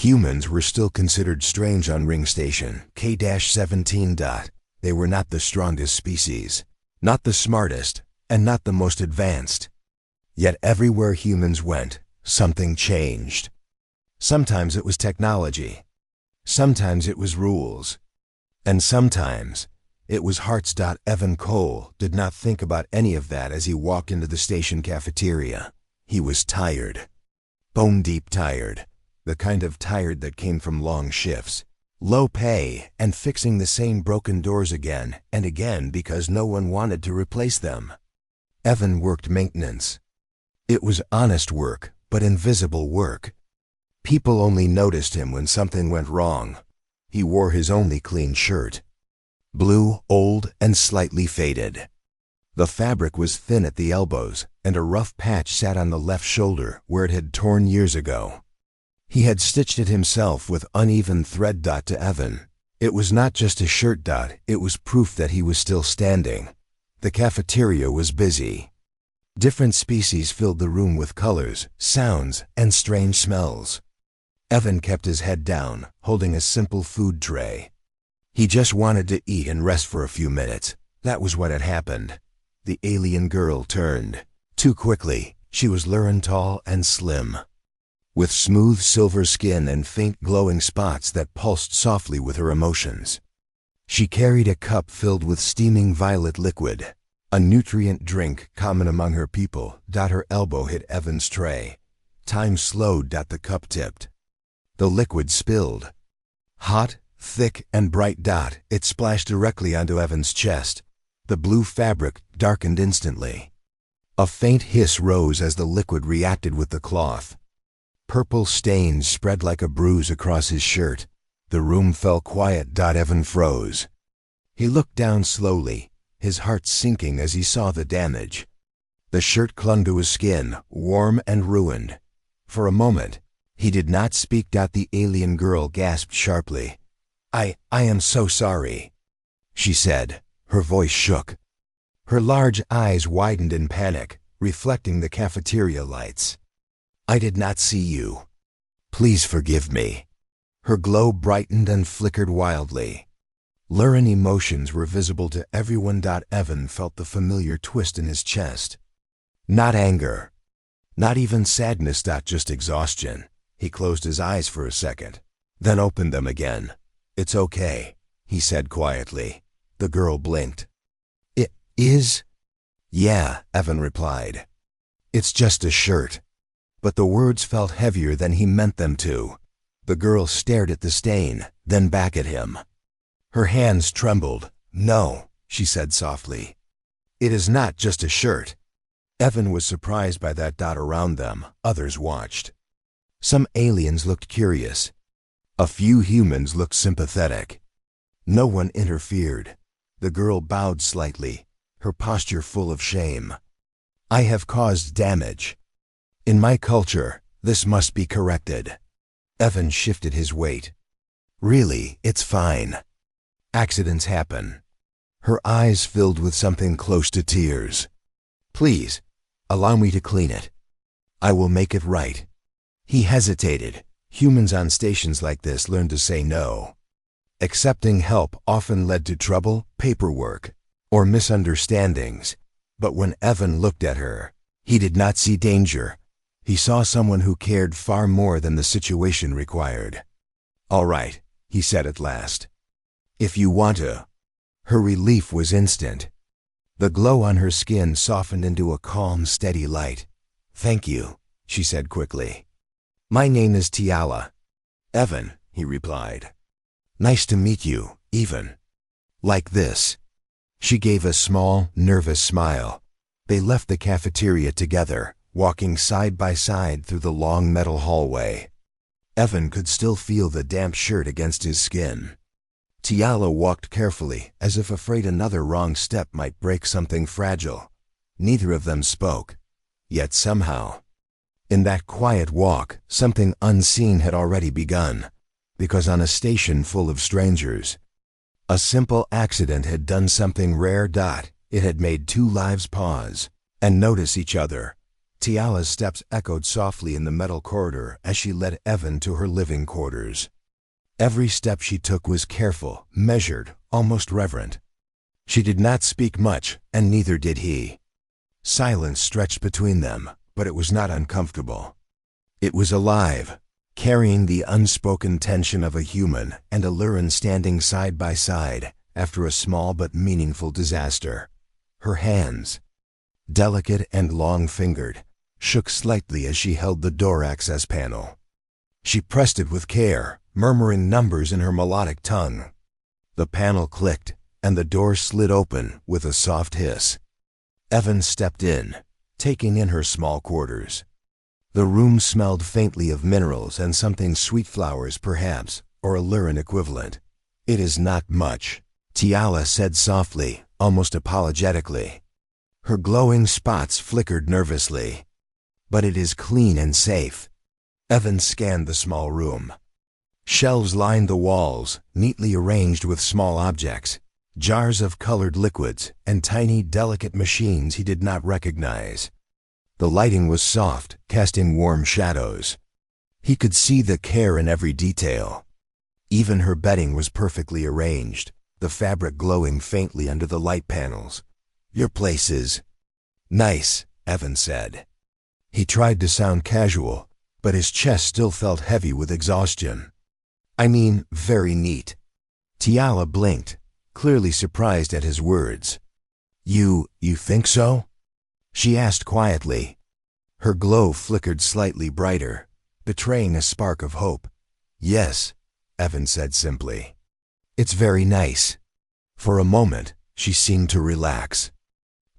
Humans were still considered strange on Ring Station K-17. They were not the strongest species, not the smartest, and not the most advanced. Yet everywhere humans went, something changed. Sometimes it was technology. Sometimes it was rules. And sometimes it was hearts. Evan Cole did not think about any of that as he walked into the station cafeteria. He was tired. Bone-deep tired. The kind of tired that came from long shifts, low pay, and fixing the same broken doors again and again because no one wanted to replace them. Evan worked maintenance. It was honest work, but invisible work. People only noticed him when something went wrong. He wore his only clean shirt. Blue, old, and slightly faded. The fabric was thin at the elbows, and a rough patch sat on the left shoulder where it had torn years ago. He had stitched it himself with uneven thread. To Evan, it was not just a shirt. It was proof that he was still standing. The cafeteria was busy. Different species filled the room with colors, sounds, and strange smells. Evan kept his head down, holding a simple food tray. He just wanted to eat and rest for a few minutes. That was what had happened. The alien girl turned. Too quickly. She was lurid, tall, and slim, with smooth silver skin and faint glowing spots that pulsed softly with her emotions. She carried a cup filled with steaming violet liquid, a nutrient drink common among her people. Her elbow hit Evan's tray. Time slowed. The cup tipped. The liquid spilled. Hot, thick, and bright. It splashed directly onto Evan's chest. The blue fabric darkened instantly. A faint hiss rose as the liquid reacted with the cloth. Purple stains spread like a bruise across his shirt. The room fell quiet. Evan froze. He looked down slowly, his heart sinking as he saw the damage. The shirt clung to his skin, warm and ruined. For a moment, he did not speak. The alien girl gasped sharply. I am so sorry," she said. Her voice shook. Her large eyes widened in panic, reflecting the cafeteria lights. "I did not see you. Please forgive me." Her glow brightened and flickered wildly. Lurid emotions were visible to everyone. Evan felt the familiar twist in his chest. Not anger. Not even sadness. Just exhaustion. He closed his eyes for a second, then opened them again. "It's okay," he said quietly. The girl blinked. "It is?" "Yeah," Evan replied. "It's just a shirt." But the words felt heavier than he meant them to. The girl stared at the stain, then back at him. Her hands trembled. "No," she said softly. "It is not just a shirt." Evan was surprised by that. Around them, others watched. Some aliens looked curious. A few humans looked sympathetic. No one interfered. The girl bowed slightly, her posture full of shame. "I have caused damage. In my culture, this must be corrected." Evan shifted his weight. "Really, it's fine. Accidents happen." Her eyes filled with something close to tears. "Please, allow me to clean it. I will make it right." He hesitated. Humans on stations like this learned to say no. Accepting help often led to trouble, paperwork, or misunderstandings. But when Evan looked at her, he did not see danger. He saw someone who cared far more than the situation required. "All right," he said at last. "If you want to." Her relief was instant. The glow on her skin softened into a calm, steady light. "Thank you," she said quickly. "My name is Tiala." "Evan," he replied. "Nice to meet you, even." "Like this." She gave a small, nervous smile. They left the cafeteria together, walking side by side through the long metal hallway. Evan could still feel the damp shirt against his skin. Tiala walked carefully, as if afraid another wrong step might break something fragile. Neither of them spoke. Yet somehow, in that quiet walk, something unseen had already begun. Because on a station full of strangers, a simple accident had done something rare. It had made two lives pause and notice each other, Tiala's steps echoed softly in the metal corridor as she led Evan to her living quarters. Every step she took was careful, measured, almost reverent. She did not speak much, and neither did he. Silence stretched between them, but it was not uncomfortable. It was alive, carrying the unspoken tension of a human and a Lurin standing side by side after a small but meaningful disaster. Her hands, delicate and long-fingered, shook slightly as she held the door access panel. She pressed it with care, murmuring numbers in her melodic tongue. The panel clicked, and the door slid open with a soft hiss. Evan stepped in, taking in her small quarters. The room smelled faintly of minerals and something sweet flowers perhaps, or a Lurin equivalent. "It is not much," Tiala said softly, almost apologetically. Her glowing spots flickered nervously. "But it is clean and safe." Evan scanned the small room. Shelves lined the walls, neatly arranged with small objects, jars of colored liquids, and tiny, delicate machines he did not recognize. The lighting was soft, casting warm shadows. He could see the care in every detail. Even her bedding was perfectly arranged, the fabric glowing faintly under the light panels. "Your place is nice," Evan said. He tried to sound casual, but his chest still felt heavy with exhaustion. "I mean, very neat." Tiala blinked, clearly surprised at his words. You think so?" she asked quietly. Her glow flickered slightly brighter, betraying a spark of hope. "Yes," Evan said simply. "It's very nice." For a moment, she seemed to relax.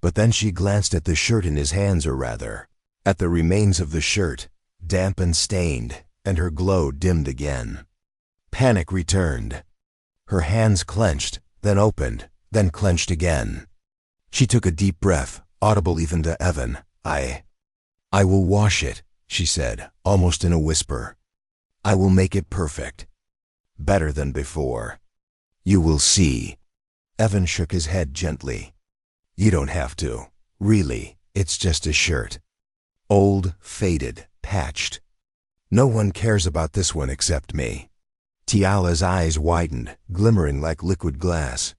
But then she glanced at the shirt in his hands, or rather, at the remains of the shirt, damp and stained, and her glow dimmed again. Panic returned. Her hands clenched, then opened, then clenched again. She took a deep breath, audible even to Evan. I will wash it," she said, almost in a whisper. "I will make it perfect. Better than before. You will see." Evan shook his head gently. "You don't have to. Really, it's just a shirt. Old, faded, patched. No one cares about this one except me." Tiala's eyes widened, glimmering like liquid glass.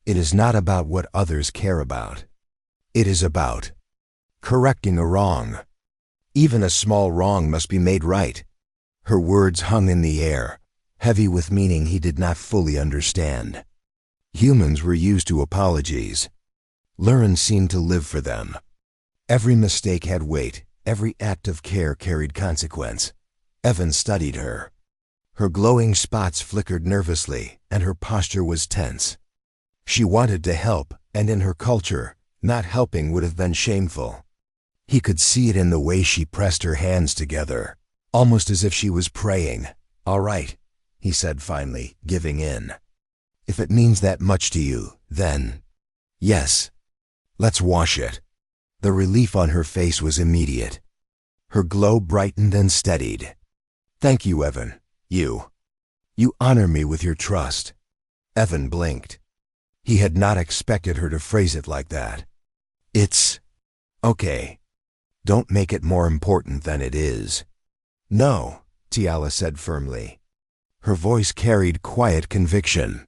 "It is not about what others care about. It is about correcting a wrong. Even a small wrong must be made right." Her words hung in the air, heavy with meaning he did not fully understand. Humans were used to apologies. Lurin seemed to live for them. Every mistake had weight, every act of care carried consequence. Evan studied her. Her glowing spots flickered nervously, and her posture was tense. She wanted to help, and in her culture, not helping would have been shameful. He could see it in the way she pressed her hands together, almost as if she was praying. "All right," he said finally, giving in. "If it means that much to you, then yes. Let's wash it." The relief on her face was immediate. Her glow brightened and steadied. "Thank you, Evan. You honor me with your trust." Evan blinked. He had not expected her to phrase it like that. "It's okay. Don't make it more important than it is." "No," Tiala said firmly. Her voice carried quiet conviction.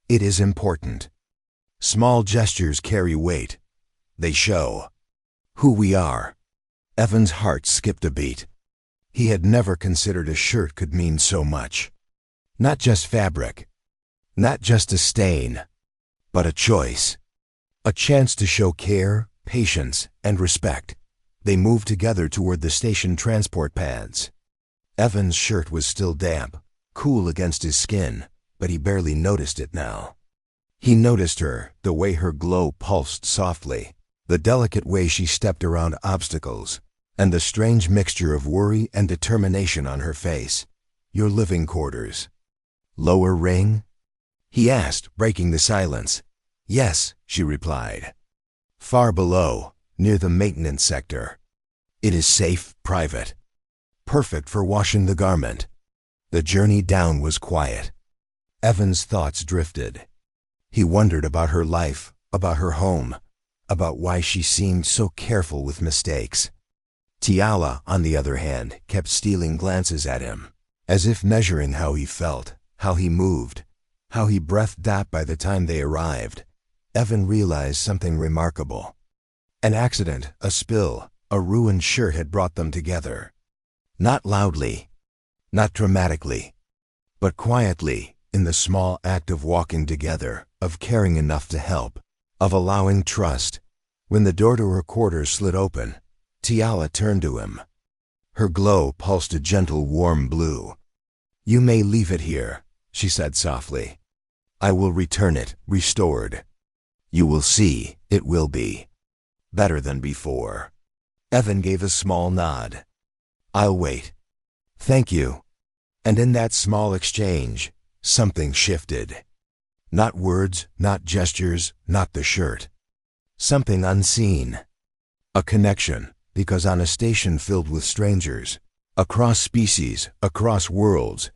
"It is important. Small gestures carry weight. They show who we are." Evan's heart skipped a beat. He had never considered a shirt could mean so much. Not just fabric, not just a stain, but a choice. A chance to show care, patience, and respect. They moved together toward the station transport pads. Evan's shirt was still damp, cool against his skin, but he barely noticed it now. He noticed her, the way her glow pulsed softly, the delicate way she stepped around obstacles, and the strange mixture of worry and determination on her face. "Your living quarters. Lower ring?" he asked, breaking the silence. "Yes," she replied. "Far below, near the maintenance sector. It is safe, private. Perfect for washing the garment." The journey down was quiet. Evan's thoughts drifted. He wondered about her life, about her home, about why she seemed so careful with mistakes. Tiala, on the other hand, kept stealing glances at him, as if measuring how he felt, how he moved, how he breathed. By the time they arrived, Evan realized something remarkable. An accident, a spill, a ruined shirt had brought them together. Not loudly, not dramatically, but quietly, in the small act of walking together, of caring enough to help, of allowing trust. When the door to her quarters slid open, Tiala turned to him. Her glow pulsed a gentle, warm blue. "You may leave it here," she said softly. "I will return it, restored. You will see, it will be better than before." Evan gave a small nod. "I'll wait." "Thank you." And in that small exchange, something shifted. Not words, not gestures, not the shirt. Something unseen. A connection, because on a station filled with strangers, across species, across worlds,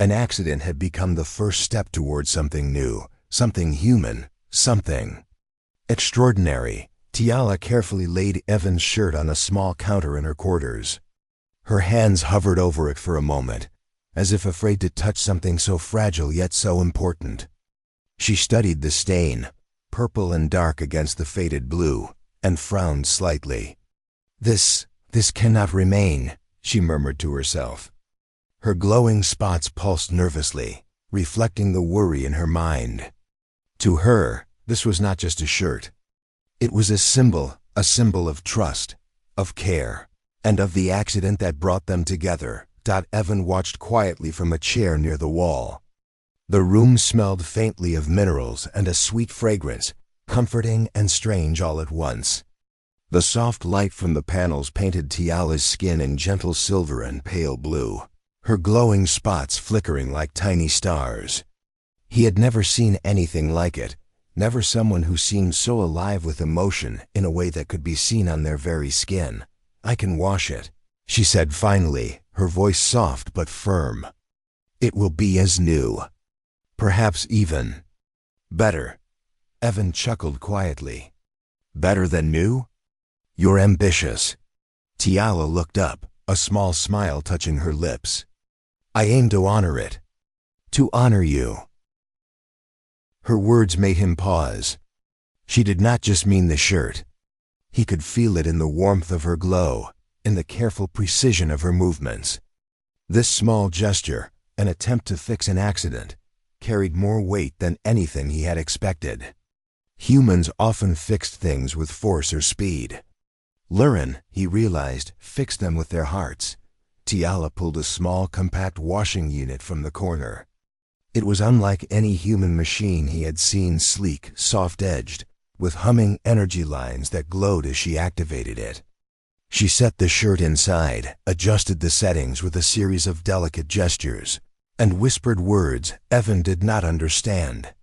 an accident had become the first step towards something new, something human, something extraordinary. Tiala carefully laid Evan's shirt on a small counter in her quarters. Her hands hovered over it for a moment, as if afraid to touch something so fragile yet so important. She studied the stain, purple and dark against the faded blue, and frowned slightly. This cannot remain," she murmured to herself. Her glowing spots pulsed nervously, reflecting the worry in her mind. To her, this was not just a shirt. It was a symbol of trust, of care, and of the accident that brought them together. Evan watched quietly from a chair near the wall. The room smelled faintly of minerals and a sweet fragrance, comforting and strange all at once. The soft light from the panels painted Tiala's skin in gentle silver and pale blue, her glowing spots flickering like tiny stars. He had never seen anything like it, never someone who seemed so alive with emotion in a way that could be seen on their very skin. "I can wash it," she said finally, her voice soft but firm. "It will be as new. Perhaps even better." Evan chuckled quietly. "Better than new? You're ambitious." Tiala looked up, a small smile touching her lips. "I aim to honor it. To honor you." Her words made him pause. She did not just mean the shirt. He could feel it in the warmth of her glow, in the careful precision of her movements. This small gesture, an attempt to fix an accident, carried more weight than anything he had expected. Humans often fixed things with force or speed. Lurin, he realized, fixed them with their hearts. Tiala pulled a small, compact washing unit from the corner. It was unlike any human machine he had seen, sleek, soft-edged, with humming energy lines that glowed as she activated it. She set the shirt inside, adjusted the settings with a series of delicate gestures, and whispered words Evan did not understand.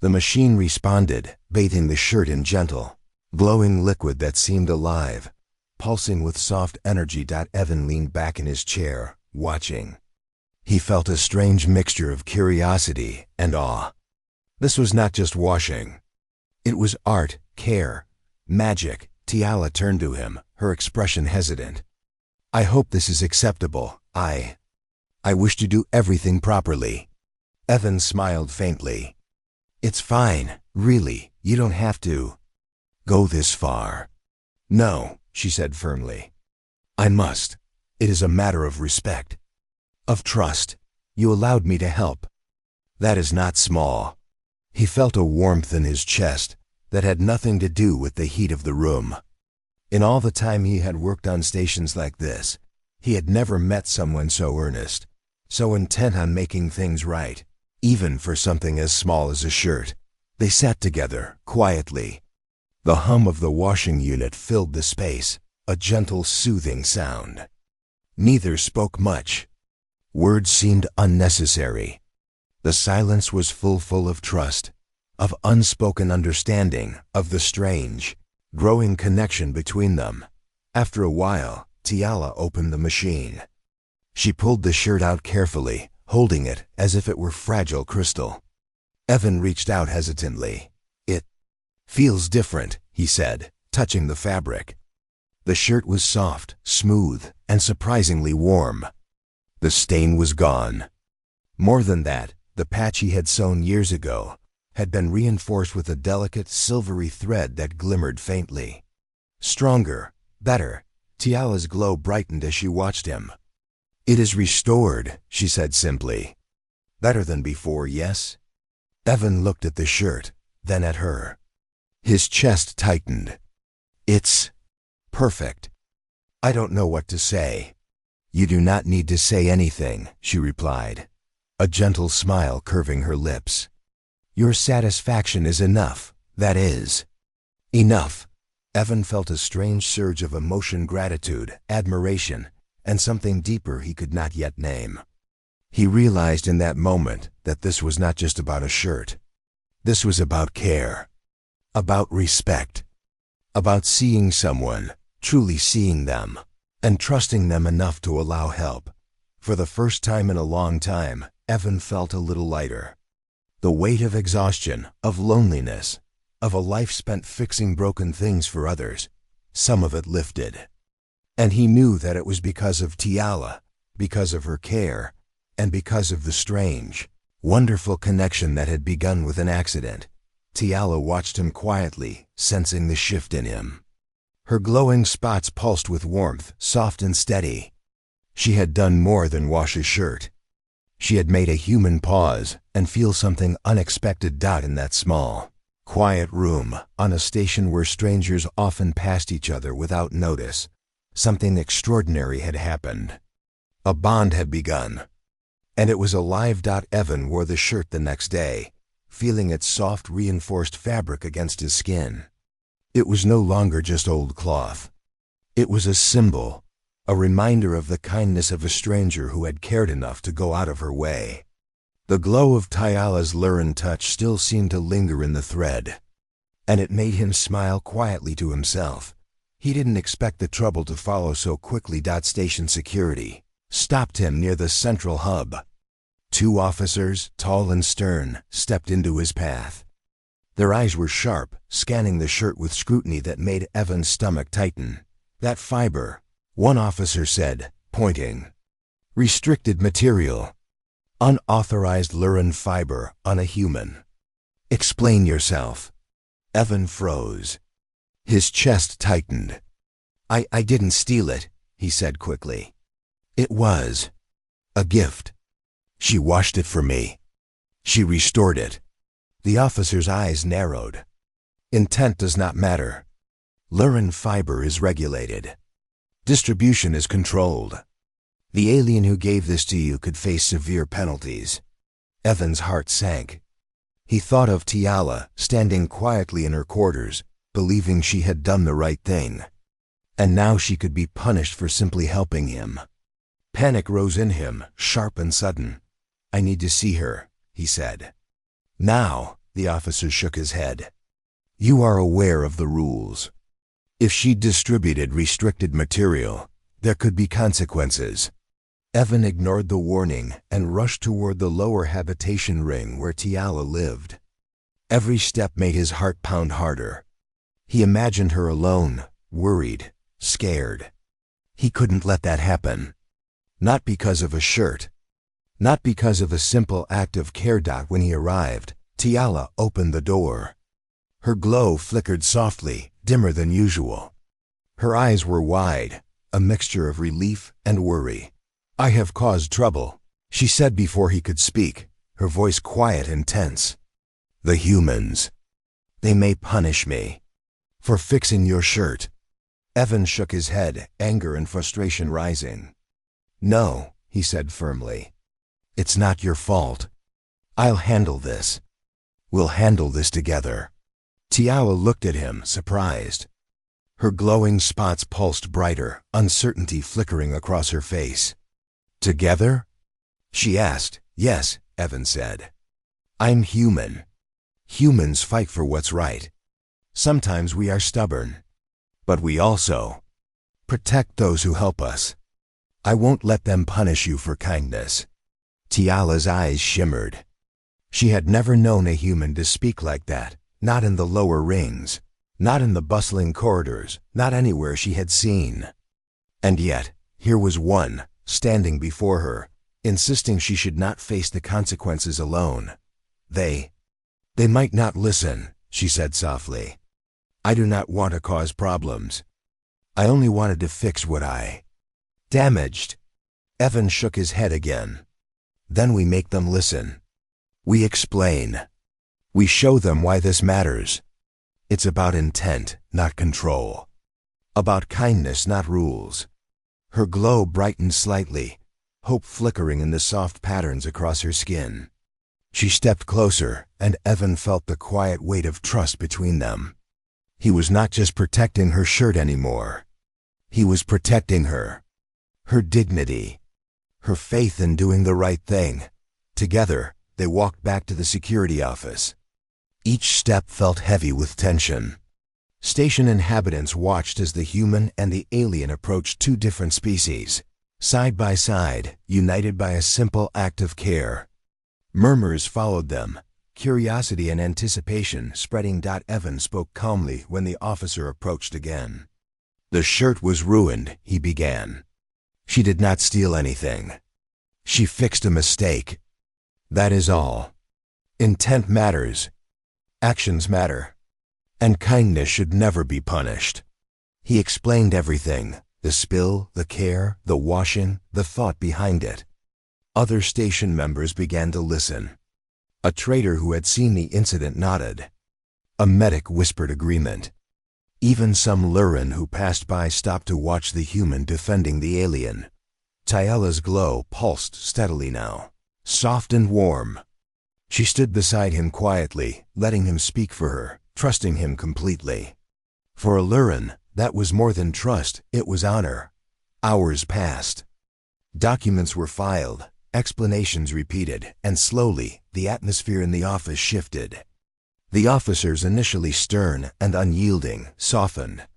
The machine responded, bathing the shirt in gentle, glowing liquid that seemed alive, pulsing with soft energy. Evan leaned back in his chair, watching. He felt a strange mixture of curiosity and awe. This was not just washing. It was art, care, magic. Tiala turned to him, her expression hesitant. "I hope this is acceptable. I wish to do everything properly." Evan smiled faintly. "It's fine, really. You don't have to go this far." "No," she said firmly. "I must. It is a matter of respect, of trust. You allowed me to help. That is not small." He felt a warmth in his chest that had nothing to do with the heat of the room. In all the time he had worked on stations like this, he had never met someone so earnest, so intent on making things right, even for something as small as a shirt. They sat together, quietly. The hum of the washing unit filled the space, a gentle, soothing sound. Neither spoke much. Words seemed unnecessary. The silence was full of trust, of unspoken understanding, of the strange, growing connection between them. After a while, Tiala opened the machine. She pulled the shirt out carefully, holding it as if it were fragile crystal. Evan reached out hesitantly. "It feels different," he said, touching the fabric. The shirt was soft, smooth, and surprisingly warm. The stain was gone. More than that, the patch he had sewn years ago had been reinforced with a delicate, silvery thread that glimmered faintly. Stronger, better. Tiala's glow brightened as she watched him. "It is restored," she said simply. "Better than before, yes?" Evan looked at the shirt, then at her. His chest tightened. "It's perfect. I don't know what to say." "You do not need to say anything," she replied, a gentle smile curving her lips. "Your satisfaction is enough, that is." Enough. Evan felt a strange surge of emotion, gratitude, admiration, and something deeper he could not yet name. He realized in that moment that this was not just about a shirt. This was about care, about respect, about seeing someone, truly seeing them, and trusting them enough to allow help. For the first time in a long time, Evan felt a little lighter. The weight of exhaustion, of loneliness, of a life spent fixing broken things for others, some of it lifted. And he knew that it was because of Tiala, because of her care, and because of the strange, wonderful connection that had begun with an accident. Tiala watched him quietly, sensing the shift in him. Her glowing spots pulsed with warmth, soft and steady. She had done more than wash a shirt. She had made a human pause and feel something unexpected in that small, quiet room on a station where strangers often passed each other without notice. Something extraordinary had happened. A bond had begun. And it was alive. Evan wore the shirt the next day, feeling its soft, reinforced fabric against his skin. It was no longer just old cloth. It was a symbol, a reminder of the kindness of a stranger who had cared enough to go out of her way. The glow of Tiala's lurid touch still seemed to linger in the thread, and it made him smile quietly to himself. He didn't expect the trouble to follow so quickly. Station security stopped him near the central hub. 2 officers, tall and stern, stepped into his path. Their eyes were sharp, scanning the shirt with scrutiny that made Evan's stomach tighten. "That fiber," one officer said, pointing. "Restricted material. Unauthorized lurid fiber on a human." "Explain yourself." Evan froze. His chest tightened. I didn't steal it," he said quickly. "It was a gift. She washed it for me. She restored it." The officer's eyes narrowed. "Intent does not matter. Lurid fiber is regulated. Distribution is controlled. The alien who gave this to you could face severe penalties." Evan's heart sank. He thought of Tiala standing quietly in her quarters, believing she had done the right thing. And now she could be punished for simply helping him. Panic rose in him, sharp and sudden. "I need to see her," he said. "Now," the officer shook his head. "You are aware of the rules. If she distributed restricted material, there could be consequences." Evan ignored the warning and rushed toward the lower habitation ring where Tiala lived. Every step made his heart pound harder. He imagined her alone, worried, scared. He couldn't let that happen. Not because of a shirt. Not because of a simple act of care. When he arrived, Tiala opened the door. Her glow flickered softly, dimmer than usual. Her eyes were wide, a mixture of relief and worry. "I have caused trouble," she said before he could speak, her voice quiet and tense. "The humans. They may punish me for fixing your shirt." Evan shook his head, anger and frustration rising. "No," he said firmly. "It's not your fault. I'll handle this. We'll handle this together." Tiala looked at him, surprised. Her glowing spots pulsed brighter, uncertainty flickering across her face. "Together?" she asked. "Yes," Evan said. "I'm human. Humans fight for what's right. Sometimes we are stubborn. But we also protect those who help us. I won't let them punish you for kindness." Tiala's eyes shimmered. She had never known a human to speak like that, not in the lower rings. Not in the bustling corridors, not anywhere she had seen. And yet, here was one, standing before her, insisting she should not face the consequences alone. They might not listen, she said softly. I do not want to cause problems. I only wanted to fix what I damaged. Evan shook his head again. Then we make them listen. We explain. We show them why this matters. It's about intent, not control. About kindness, not rules. Her glow brightened slightly, hope flickering in the soft patterns across her skin. She stepped closer, and Evan felt the quiet weight of trust between them. He was not just protecting her shirt anymore. He was protecting her. Her dignity. Her faith in doing the right thing. Together, they walked back to the security office. Each step felt heavy with tension. Station inhabitants watched as the human and the alien approached two different species, side by side, united by a simple act of care. Murmurs followed them, curiosity and anticipation spreading. Evan spoke calmly when the officer approached again. The shirt was ruined, he began. She did not steal anything. She fixed a mistake. That is all. Intent matters. Actions matter. And kindness should never be punished. He explained everything, the spill, the care, the washing, the thought behind it. Other station members began to listen. A trader who had seen the incident nodded. A medic whispered agreement. Even some Lurin who passed by stopped to watch the human defending the alien. Tiala's glow pulsed steadily now, soft and warm. She stood beside him quietly, letting him speak for her, trusting him completely. For a Lurin, that was more than trust, it was honor. Hours passed. Documents were filed, explanations repeated, and slowly, the atmosphere in the office shifted. The officers, initially stern and unyielding, softened.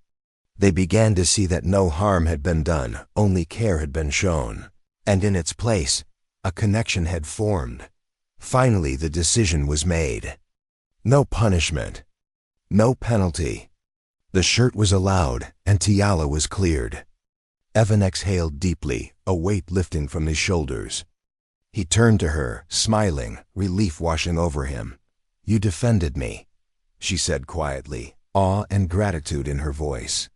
They began to see that no harm had been done, only care had been shown. And in its place, a connection had formed. Finally, the decision was made. No punishment. No penalty. The shirt was allowed, and Tiala was cleared. Evan exhaled deeply, a weight lifting from his shoulders. He turned to her, smiling, relief washing over him. You defended me, she said quietly, awe and gratitude in her voice.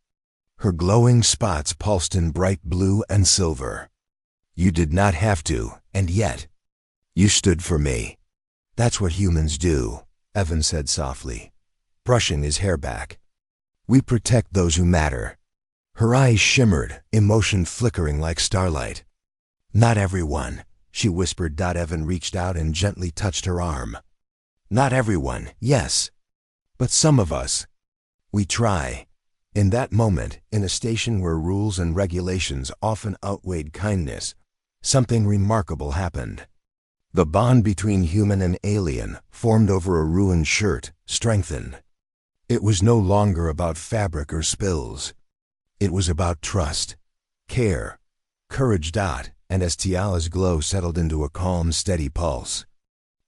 Her glowing spots pulsed in bright blue and silver. You did not have to, and yet, you stood for me. That's what humans do, Evan said softly, brushing his hair back. We protect those who matter. Her eyes shimmered, emotion flickering like starlight. Not everyone, she whispered. Evan reached out and gently touched her arm. Not everyone, yes. But some of us. We try. In that moment, in a station where rules and regulations often outweighed kindness, something remarkable happened. The bond between human and alien, formed over a ruined shirt, strengthened. It was no longer about fabric or spills. It was about trust, care, courage. And as Tiala's glow settled into a calm, steady pulse,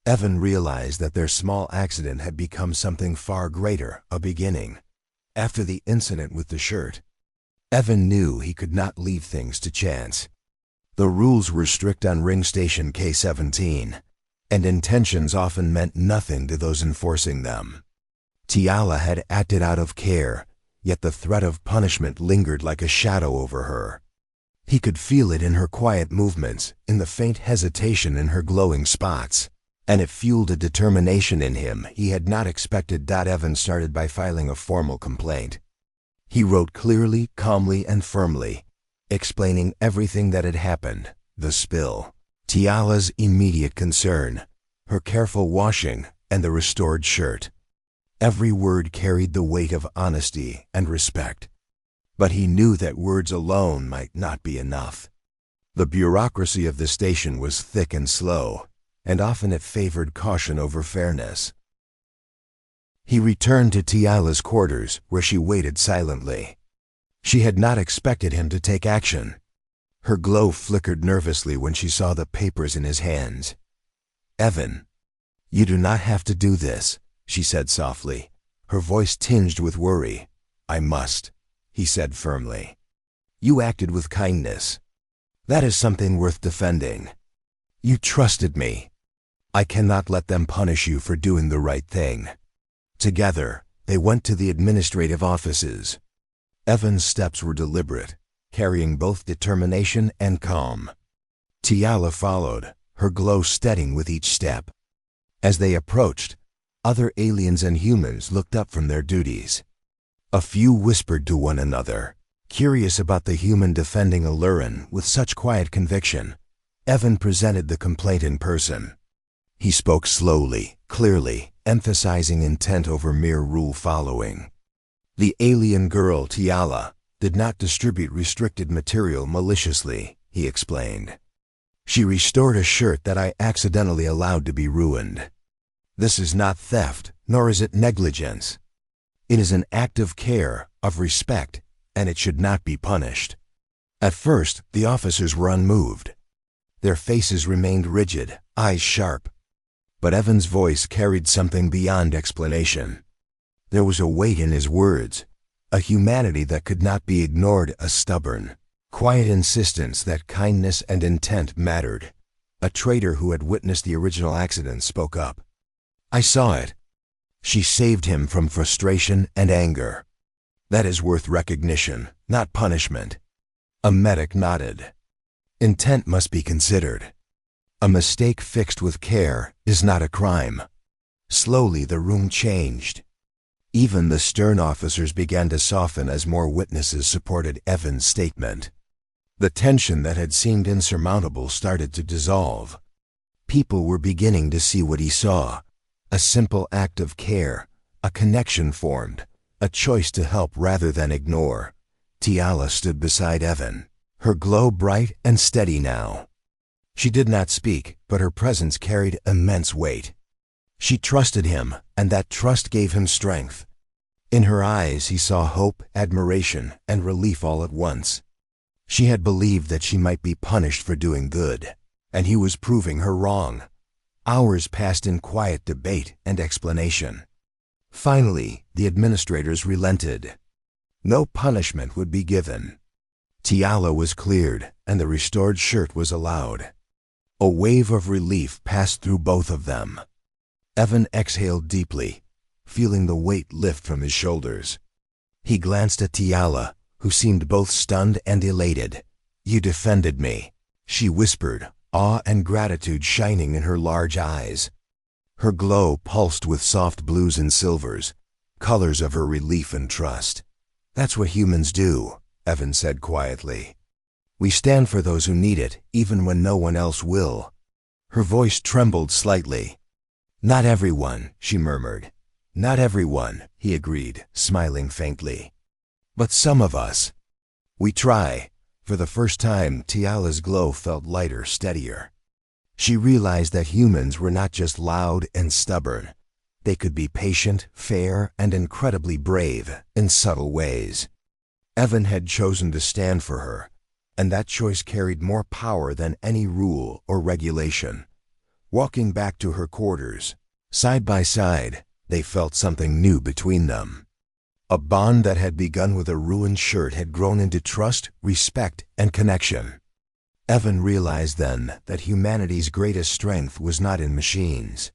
Evan realized that their small accident had become something far greater, a beginning. After the incident with the shirt, Evan knew he could not leave things to chance. The rules were strict on Ring Station K-17, and intentions often meant nothing to those enforcing them. Tiala had acted out of care, yet the threat of punishment lingered like a shadow over her. He could feel it in her quiet movements, in the faint hesitation in her glowing spots, and it fueled a determination in him he had not expected. Evan started by filing a formal complaint. He wrote clearly, calmly, and firmly, explaining everything that had happened, the spill, Tiala's immediate concern, her careful washing, and the restored shirt. Every word carried the weight of honesty and respect. But he knew that words alone might not be enough. The bureaucracy of the station was thick and slow, and often it favored caution over fairness. He returned to Tiala's quarters, where she waited silently. She had not expected him to take action. Her glow flickered nervously when she saw the papers in his hands. Evan, you do not have to do this, she said softly, her voice tinged with worry. "I must," he said firmly. "You acted with kindness. That is something worth defending. You trusted me. I cannot let them punish you for doing the right thing." Together, they went to the administrative offices. Evan's steps were deliberate, carrying both determination and calm. Tiala followed, her glow steadying with each step. As they approached, other aliens and humans looked up from their duties. A few whispered to one another, curious about the human defending Alurin with such quiet conviction. Evan presented the complaint in person. He spoke slowly, clearly, emphasizing intent over mere rule following. The alien girl, Tiala, did not distribute restricted material maliciously, he explained. She restored a shirt that I accidentally allowed to be ruined. This is not theft, nor is it negligence. It is an act of care, of respect, and it should not be punished. At first, the officers were unmoved. Their faces remained rigid, eyes sharp. But Evan's voice carried something beyond explanation. There was a weight in his words, a humanity that could not be ignored, a stubborn, quiet insistence that kindness and intent mattered. A traitor who had witnessed the original accident spoke up. "I saw it. She saved him from frustration and anger. That is worth recognition, not punishment." A medic nodded. "Intent must be considered. A mistake fixed with care is not a crime." Slowly the room changed. Even the stern officers began to soften as more witnesses supported Evan's statement. The tension that had seemed insurmountable started to dissolve. People were beginning to see what he saw. A simple act of care, a connection formed, a choice to help rather than ignore. Tiala stood beside Evan, her glow bright and steady now. She did not speak, but her presence carried immense weight. She trusted him, and that trust gave him strength. In her eyes he saw hope, admiration, and relief all at once. She had believed that she might be punished for doing good, and he was proving her wrong. Hours passed in quiet debate and explanation. Finally, the administrators relented. No punishment would be given. Tiala was cleared, and the restored shirt was allowed. A wave of relief passed through both of them. Evan exhaled deeply, feeling the weight lift from his shoulders. He glanced at Tiala, who seemed both stunned and elated. "You defended me," she whispered, awe and gratitude shining in her large eyes. Her glow pulsed with soft blues and silvers, colors of her relief and trust. "That's what humans do," Evan said quietly. "We stand for those who need it, even when no one else will." Her voice trembled slightly. "Not everyone," she murmured. "Not everyone," he agreed, smiling faintly. "But some of us. We try." For the first time, Tiala's glow felt lighter, steadier. She realized that humans were not just loud and stubborn. They could be patient, fair, and incredibly brave in subtle ways. Evan had chosen to stand for her, and that choice carried more power than any rule or regulation. Walking back to her quarters, side by side, they felt something new between them. A bond that had begun with a ruined shirt had grown into trust, respect, and connection. Evan realized then that humanity's greatest strength was not in machines,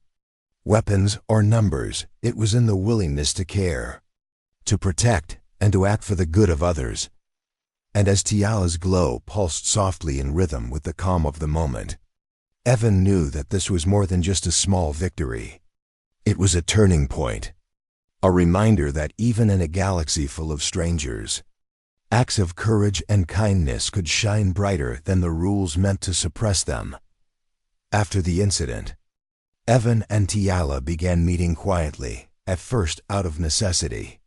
weapons, or numbers. It was in the willingness to care, to protect, and to act for the good of others. And as Tiala's glow pulsed softly in rhythm with the calm of the moment, Evan knew that this was more than just a small victory. It was a turning point, a reminder that even in a galaxy full of strangers, acts of courage and kindness could shine brighter than the rules meant to suppress them. After the incident, Evan and Tiala began meeting quietly, at first out of necessity,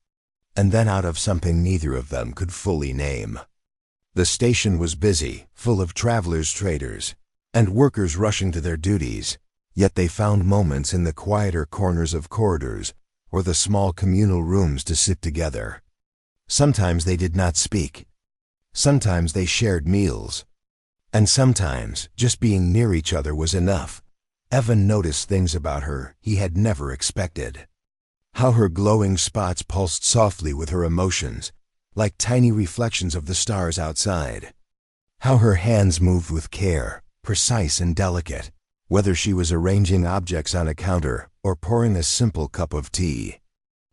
and then out of something neither of them could fully name. The station was busy, full of travelers, traders, and workers rushing to their duties, yet they found moments in the quieter corners of corridors or the small communal rooms to sit together. Sometimes they did not speak. Sometimes they shared meals. And sometimes just being near each other was enough. Evan noticed things about her he had never expected. How her glowing spots pulsed softly with her emotions, like tiny reflections of the stars outside. How her hands moved with care, precise and delicate, whether she was arranging objects on a counter or pouring a simple cup of tea.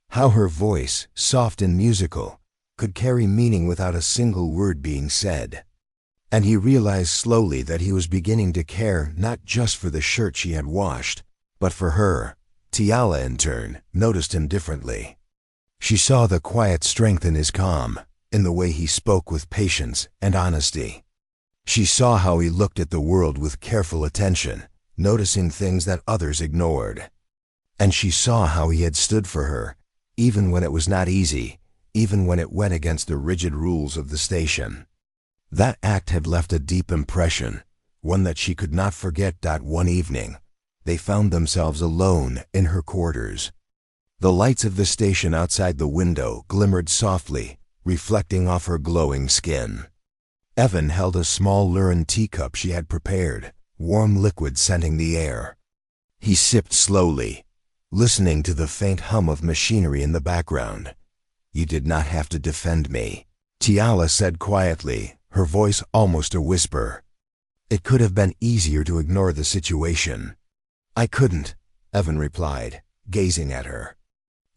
How her voice, soft and musical, could carry meaning without a single word being said. And he realized slowly that he was beginning to care not just for the shirt she had washed, but for her. Tiala, in turn, noticed him differently. She saw the quiet strength in his calm, in the way he spoke with patience and honesty. She saw how he looked at the world with careful attention, noticing things that others ignored. And she saw how he had stood for her, even when it was not easy, even when it went against the rigid rules of the station. That act had left a deep impression, one that she could not forget. One evening, they found themselves alone in her quarters. The lights of the station outside the window glimmered softly, reflecting off her glowing skin. Evan held a small Lurin teacup she had prepared, warm liquid scenting the air. He sipped slowly, listening to the faint hum of machinery in the background. "You did not have to defend me," Tiala said quietly, her voice almost a whisper. "It could have been easier to ignore the situation." "I couldn't," Evan replied, gazing at her.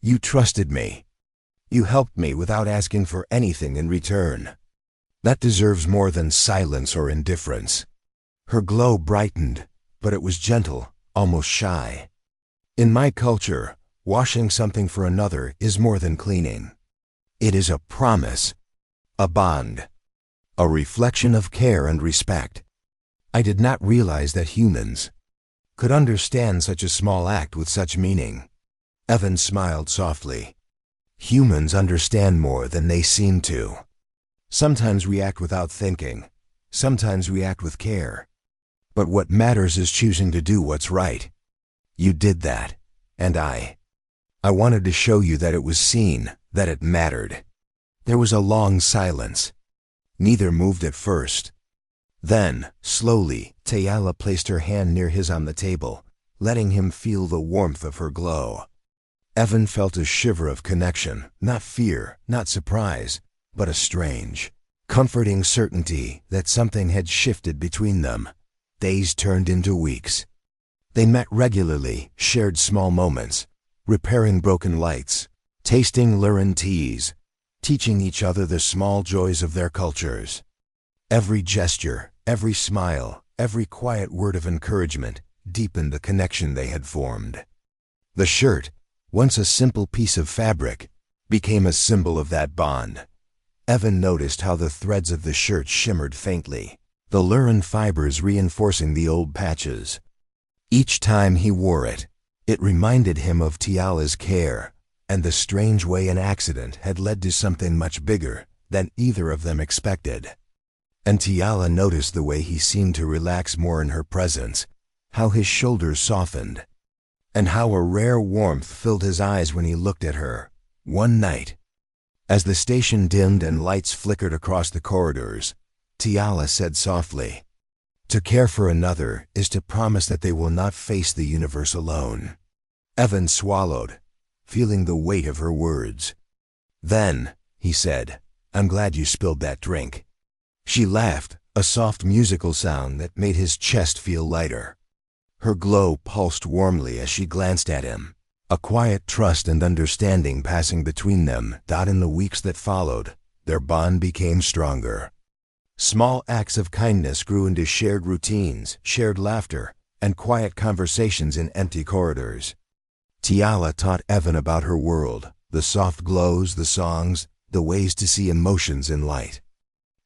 "You trusted me. You helped me without asking for anything in return. That deserves more than silence or indifference." Her glow brightened, but it was gentle, almost shy. "In my culture, washing something for another is more than cleaning. It is a promise, a bond, a reflection of care and respect. I did not realize that humans could understand such a small act with such meaning." Evan smiled softly. "Humans understand more than they seem to. Sometimes we act without thinking, sometimes we act with care. But what matters is choosing to do what's right. You did that, and I wanted to show you that it was seen, that it mattered." There was a long silence. Neither moved at first. Then, slowly, Tiala placed her hand near his on the table, letting him feel the warmth of her glow. Evan felt a shiver of connection, not fear, not surprise, but a strange, comforting certainty that something had shifted between them. Days turned into weeks. They met regularly, shared small moments, repairing broken lights, tasting Lurin teas, teaching each other the small joys of their cultures. Every gesture, every smile, every quiet word of encouragement deepened the connection they had formed. The shirt, once a simple piece of fabric, became a symbol of that bond. Evan noticed how the threads of the shirt shimmered faintly, the Lurin fibers reinforcing the old patches. Each time he wore it, it reminded him of Tiala's care and the strange way an accident had led to something much bigger than either of them expected. And Tiala noticed the way he seemed to relax more in her presence, how his shoulders softened, and how a rare warmth filled his eyes when he looked at her. One night, as the station dimmed and lights flickered across the corridors, Tiala said softly, "To care for another is to promise that they will not face the universe alone." Evan swallowed, feeling the weight of her words. "Then," he said, "I'm glad you spilled that drink." She laughed, a soft musical sound that made his chest feel lighter. Her glow pulsed warmly as she glanced at him, a quiet trust and understanding passing between them. In the weeks that followed, their bond became stronger. Small acts of kindness grew into shared routines, shared laughter, and quiet conversations in empty corridors. Tiala taught Evan about her world, the soft glows, the songs, the ways to see emotions in light.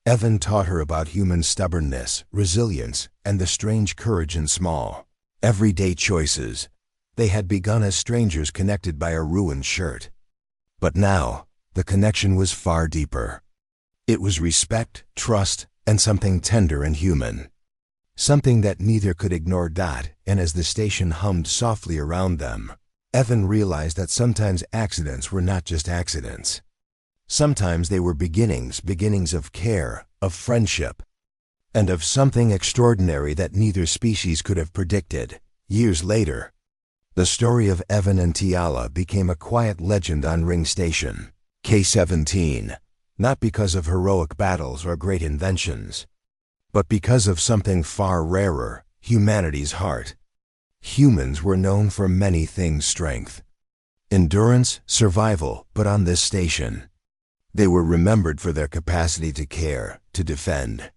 Evan taught her about human stubbornness, resilience, and the strange courage in small, everyday choices. They had begun as strangers connected by a ruined shirt. But now, the connection was far deeper. It was respect, trust, and something tender and human. Something that neither could ignore. And as the station hummed softly around them, Evan realized that sometimes accidents were not just accidents. Sometimes they were beginnings of care, of friendship, and of something extraordinary that neither species could have predicted. Years later, The story of Evan and Tiala became a quiet legend on Ring Station, K-17, not because of heroic battles or great inventions, but because of something far rarer, humanity's heart. Humans were known for many things: strength, endurance, survival, but on this station, they were remembered for their capacity to care, to defend,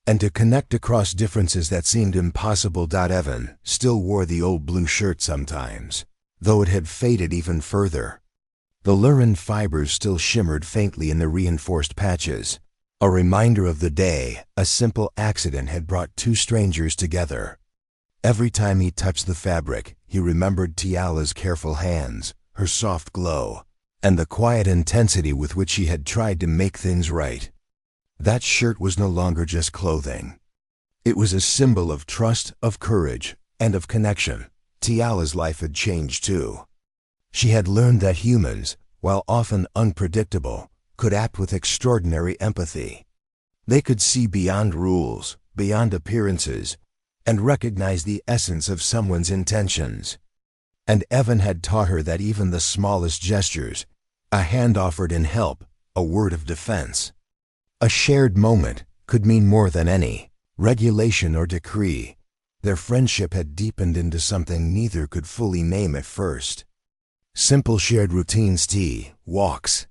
and to connect across differences that seemed impossible. Evan still wore the old blue shirt sometimes, though it had faded even further. The lurin fibers still shimmered faintly in the reinforced patches, a reminder of the day a simple accident had brought two strangers together. Every time he touched the fabric, he remembered Tiala's careful hands, her soft glow, and the quiet intensity with which she had tried to make things right. That shirt was no longer just clothing. It was a symbol of trust, of courage, and of connection. Tiala's life had changed too. She had learned that humans, while often unpredictable, could act with extraordinary empathy. They could see beyond rules, beyond appearances, and recognize the essence of someone's intentions. And Evan had taught her that even the smallest gestures, a hand offered in help, a word of defense, a shared moment, could mean more than any regulation or decree. Their friendship had deepened into something neither could fully name at first. Simple shared routines: tea, walks,